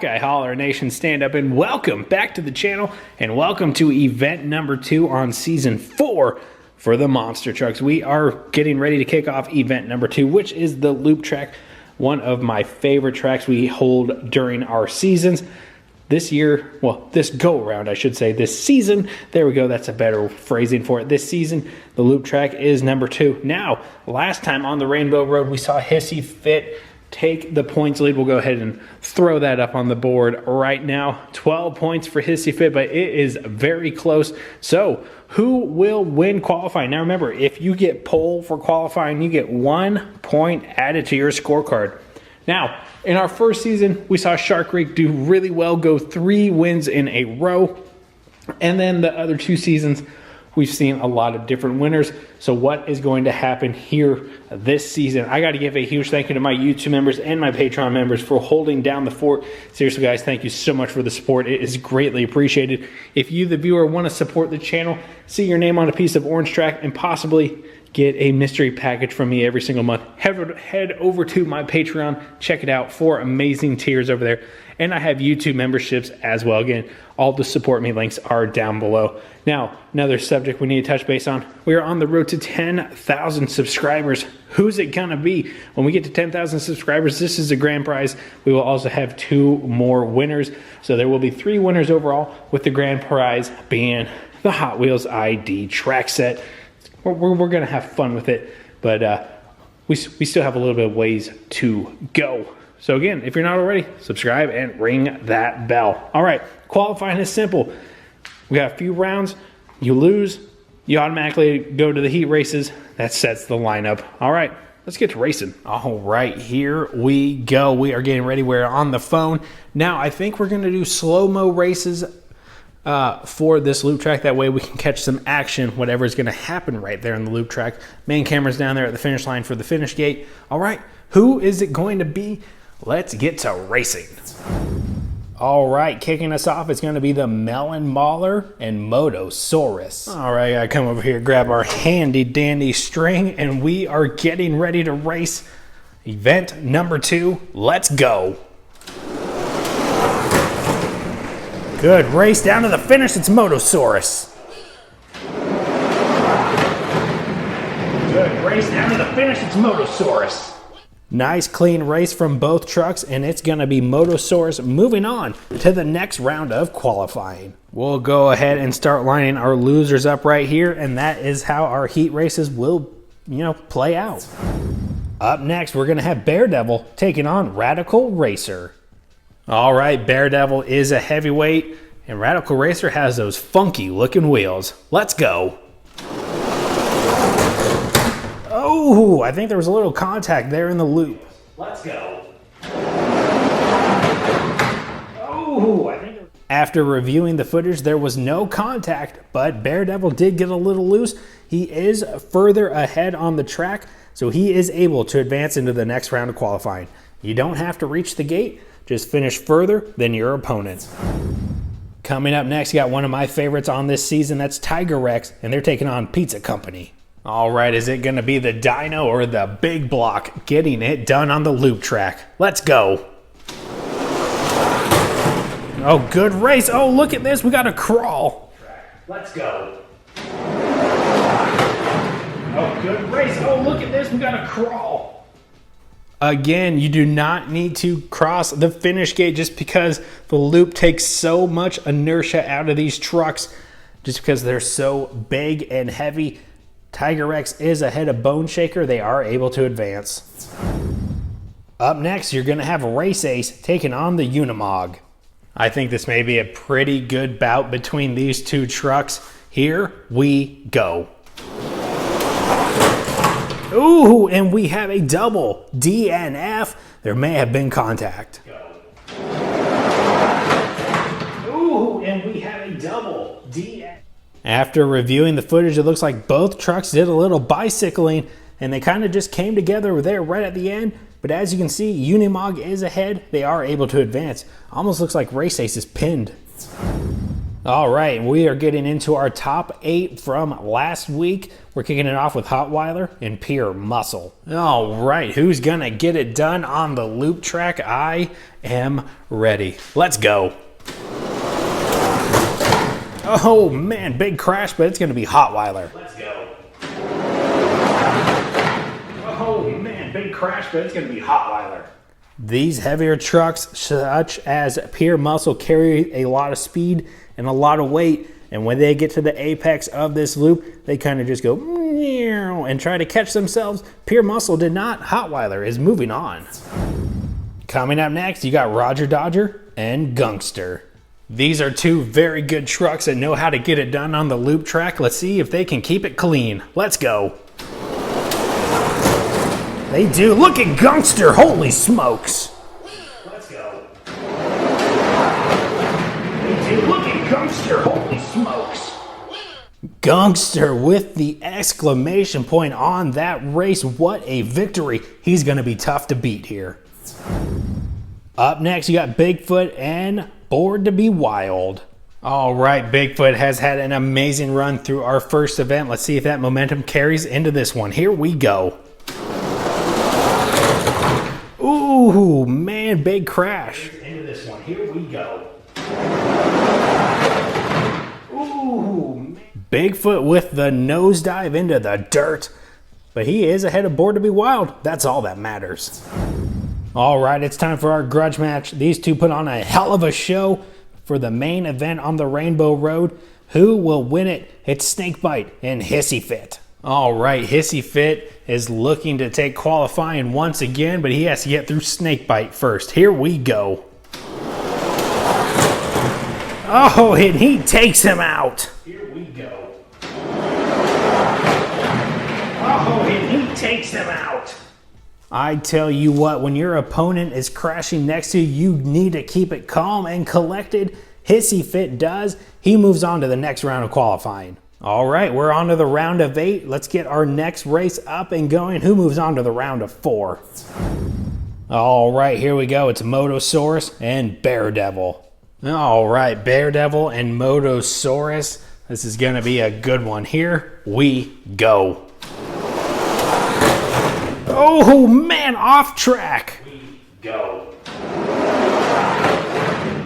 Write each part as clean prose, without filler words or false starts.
Hawkeye, Holler Nation, stand up and welcome back to the channel and welcome to event number 2 on season 4 for the monster trucks. We are getting ready to kick off event number 2, which is the loop track, one of my favorite tracks we hold during our seasons. This year, well, this go around, I should say, this season, there we go, that's a better phrasing for it. This season, the loop track is number 2. Now, last time on the Rainbow Road, we saw Hissy Fit take the points lead. We'll go ahead and throw that up on the board right now. 12 points for Hissy Fit, but it is very close. So, who will win qualifying? Now remember, if you get pole for qualifying, you get 1 point added to your scorecard. Now, in our first season, we saw Shark Creek do really well, go 3 wins in a row. And then the other 2 seasons, we've seen a lot of different winners. So what is going to happen here this season? I got to give a huge thank you to my YouTube members and my Patreon members for holding down the fort. Seriously, guys, thank you so much for the support. It is greatly appreciated. If you, the viewer, want to support the channel, see your name on a piece of orange track, and possibly get a mystery package from me every single month, head over to my Patreon. Check it out. 4 amazing tiers over there. And I have YouTube memberships as well. Again, all the support me links are down below. Now, another subject we need to touch base on. We are on the road to 10,000 subscribers. Who's it going to be? When we get to 10,000 subscribers, this is a grand prize. We will also have 2 more winners. So there will be 3 winners overall, with the grand prize being the Hot Wheels ID track set. We're going to have fun with it, but we still have a little bit of ways to go. So again, if you're not already, subscribe and ring that bell. All right, qualifying is simple. We got a few rounds. You lose, you automatically go to the heat races. That sets the lineup. All right, let's get to racing. All right, here we go. We are getting ready. We're on the phone. Now, I think we're going to do slow-mo races for this loop track. That way we can catch some action, whatever is going to happen right there in the loop track. Main camera's down there at the finish line for the finish gate. All right, who is it going to be? Let's get to racing. All right, kicking us off, it's going to be the Melon Mauler and Motosaurus. All right, I gotta come over here, grab our handy dandy string, and we are getting ready to race event number 2. Let's go. Good race down to the finish. It's Motosaurus. Good race down to the finish. It's Motosaurus. Nice clean race from both trucks, and it's going to be Motosaurus moving on to the next round of qualifying. We'll go ahead and start lining our losers up right here, and that is how our heat races will, play out. Up next, we're going to have Daredevil taking on Radical Racer. All right, Daredevil is a heavyweight, and Radical Racer has those funky looking wheels. Let's go. Oh, I think there was a little contact there in the loop. Let's go. Oh, I think. After reviewing the footage, there was no contact, but Daredevil did get a little loose. He is further ahead on the track, so he is able to advance into the next round of qualifying. You don't have to reach the gate. Just finish further than your opponent. Coming up next, you got one of my favorites on this season. That's Tiger Rex, and they're taking on Pizza Company. All right, is it going to be the Dino or the Big Block getting it done on the loop track? Let's go. Oh, good race. Oh, look at this. We got a crawl. Let's go. Oh, good race. Oh, look at this. We got a crawl. Again, you do not need to cross the finish gate just because the loop takes so much inertia out of these trucks, just because they're so big and heavy. Tiger Rex is ahead of Bone Shaker. They are able to advance. Up next, you're going to have Race Ace taking on the Unimog. I think this may be a pretty good bout between these 2 trucks. Here we go. Ooh, and we have a double DNF. There may have been contact. Ooh, and we have a double DNF. After reviewing the footage, it looks like both trucks did a little bicycling, and they kind of just came together there right at the end. But as you can see, Unimog is ahead. They are able to advance. Almost looks like Race Ace is pinned. All right, we are getting into our top 8 from last week. We're kicking it off with Hotweiler and Pure Muscle. All right, who's gonna get it done on the loop track? I am ready. Let's go. Oh man, big crash, but it's gonna be Hotweiler. Let's go. Oh man, big crash, but it's gonna be Hotweiler. These heavier trucks, such as Pure Muscle, carry a lot of speed and a lot of weight, and when they get to the apex of this loop, they kind of just go and try to catch themselves. Pure Muscle did not. Hotweiler is moving on. Coming up next, you got Roger Dodger and Gangster. These are two very good trucks that know how to get it done on the loop track. Let's see if they can keep it clean. Let's go. They do. Look at Gangster. Holy smokes. Let's go. They do. Look at Gangster. Holy smokes. Gangster with the exclamation point on that race. What a victory. He's going to be tough to beat here. Up next, you got Bigfoot and Bored to Be Wild. All right, Bigfoot has had an amazing run through our first event. Let's see if that momentum carries into this one. Here we go. Ooh, man, big crash. Into this one. Here we go. Ooh, man. Bigfoot with the nosedive into the dirt. But he is ahead of Bored to Be Wild. That's all that matters. All right, it's time for our grudge match. These two put on a hell of a show for the main event on the Rainbow Road. Who will win it? It's Snakebite and Hissy Fit. All right, Hissy Fit is looking to take qualifying once again, but he has to get through Snakebite first. Here we go. Oh, and he takes him out. Here we go. Oh, and he takes him out. I tell you what, when your opponent is crashing next to you, you need to keep it calm and collected. Hissy Fit does. He moves on to the next round of qualifying. All right, we're on to the round of 8. Let's get our next race up and going. Who moves on to the round of 4? All right, here we go. It's Motosaurus and Daredevil. All right, Daredevil and Motosaurus. This is going to be a good one. Here we go. Oh, man, off track. We go.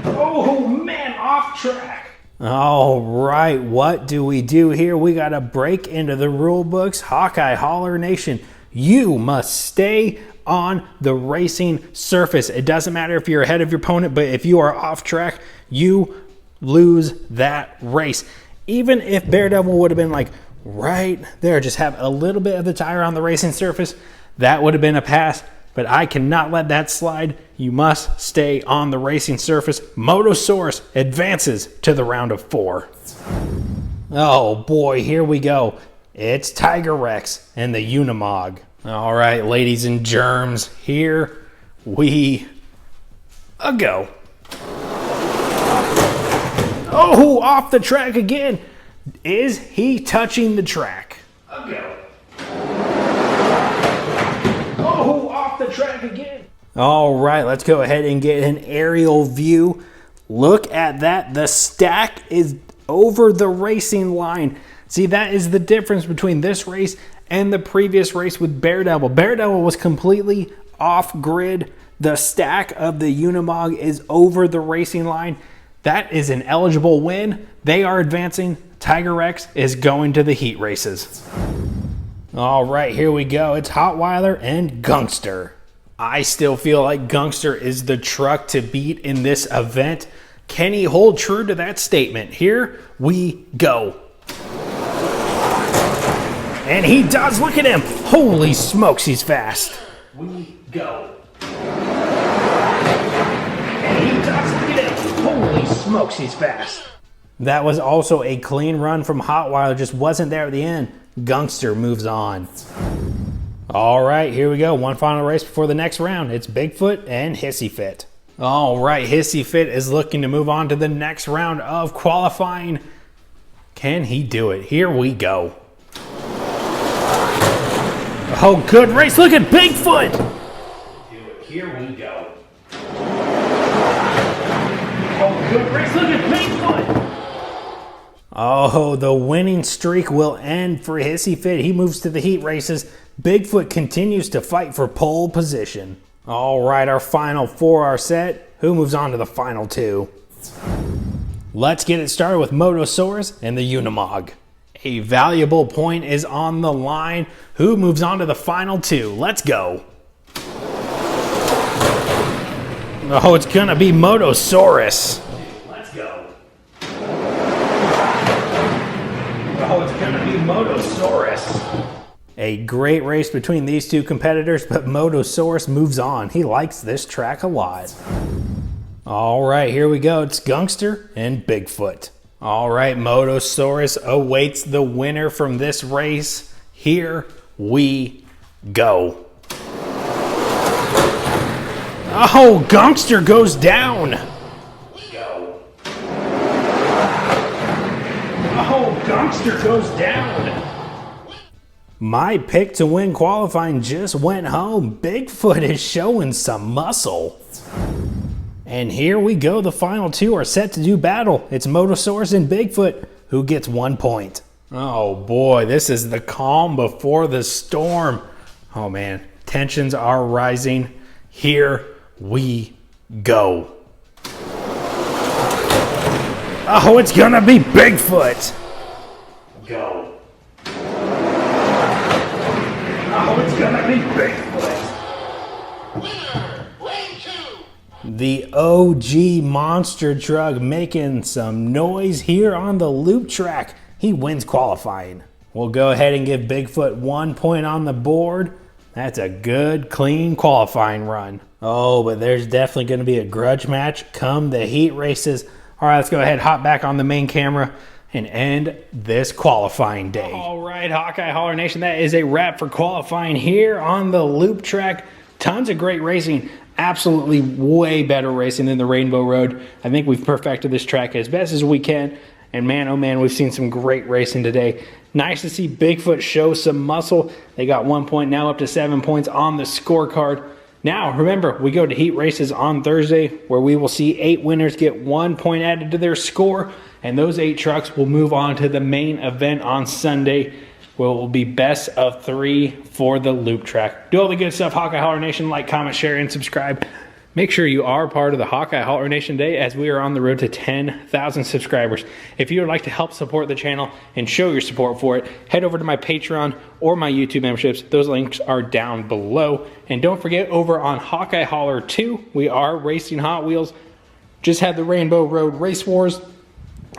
Oh, man, off track. All right, what do we do here? We got to break into the rule books. Hawkeye Holler Nation, you must stay on the racing surface. It doesn't matter if you're ahead of your opponent, but if you are off track, you lose that race. Even if Daredevil would have been like right there, just have a little bit of the tire on the racing surface, that would have been a pass, but I cannot let that slide. You must stay on the racing surface. Motosaurus advances to the round of 4. Oh boy, here we go. It's Tiger Rex and the Unimog. All right, ladies and germs, here we go. Oh, off the track again. Is he touching the track? Go. Oh, off the track again. All right, let's go ahead and get an aerial view. Look at that. The stack is over the racing line. See, that is the difference between this race and the previous race with Daredevil. Daredevil was completely off grid. The stack of the Unimog is over the racing line. That is an eligible win. They are advancing. Tiger Rex is going to the heat races. All right, here we go. It's Hotweiler and Gangster. I still feel like Gangster is the truck to beat in this event. Can he hold true to that statement? Here we go. And he does. Look at him. Holy smokes, he's fast. We go. And he does. Look at him. Holy smokes, he's fast. That was also a clean run from Hotweiler. Just wasn't there at the end. Gangster moves on. All right, here we go. One final race before the next round. It's Bigfoot and Hissy Fit. All right, Hissy Fit is looking to move on to the next round of qualifying. Can he do it? Here we go. Oh, good race. Look at Bigfoot. Here we go. Oh, good race. Look at Bigfoot. Oh, the winning streak will end for Hissy Fit. He moves to the heat races. Bigfoot continues to fight for pole position. All right, our final 4 are set. Who moves on to the final 2? Let's get it started with Motosaurus and the Unimog. A valuable point is on the line. Who moves on to the final 2? Let's go. Oh, it's gonna be Motosaurus. Let's go. Oh, it's gonna be Motosaurus. A great race between these 2 competitors, but Motosaurus moves on. He likes this track a lot. All right, here we go. It's Gangster and Bigfoot. All right, Motosaurus awaits the winner from this race. Here we go. Oh, Gangster goes down. Go. Oh, Gangster goes down. My pick to win qualifying just went home. Bigfoot is showing some muscle. And here we go. The final 2 are set to do battle. It's Motosaurus and Bigfoot. Who gets 1 point? Oh boy, this is the calm before the storm. Oh man, tensions are rising. Here we go. Oh, it's gonna be Bigfoot. Go. Oh, it's gonna be Bigfoot. Winner, lane 2. The OG monster truck making some noise here on the loop track. He wins qualifying. We'll go ahead and give Bigfoot 1 point on the board. That's a good, clean qualifying run. Oh, but there's definitely going to be a grudge match come the heat races. All right, let's go ahead, hop back on the main camera and end this qualifying day. All right, Hawkeye Hauler Nation, that is a wrap for qualifying here on the loop track. Tons of great racing. Absolutely way better racing than the Rainbow Road. I think we've perfected this track as best as we can. And man, oh man, we've seen some great racing today. Nice to see Bigfoot show some muscle. They got 1 point, now up to 7 points on the scorecard. Now, remember, we go to heat races on Thursday where we will see 8 winners get 1 point added to their score. And those 8 trucks will move on to the main event on Sunday where it will be best of 3 for the loop track. Do all the good stuff, Hawkeye Hauler Nation. Like, comment, share, and subscribe. Make sure you are part of the Hawkeye Hauler Nation Day as we are on the road to 10,000 subscribers. If you would like to help support the channel and show your support for it, head over to my Patreon or my YouTube memberships. Those links are down below. And don't forget, over on Hawkeye Hauler 2, we are racing Hot Wheels. Just had the Rainbow Road Race Wars.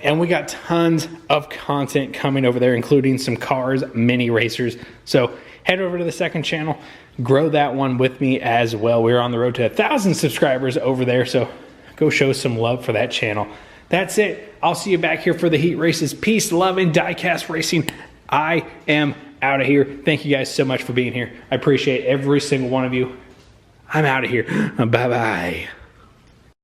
And we got tons of content coming over there, including some cars, mini racers. So head over to the second channel, grow that one with me as well. We're on the road to 1,000 subscribers over there, so go show some love for that channel. That's it. I'll see you back here for the heat races. Peace, love, and DIECAST racing. I am out of here. Thank you guys so much for being here. I appreciate every single one of you. I'm out of here. Bye-bye.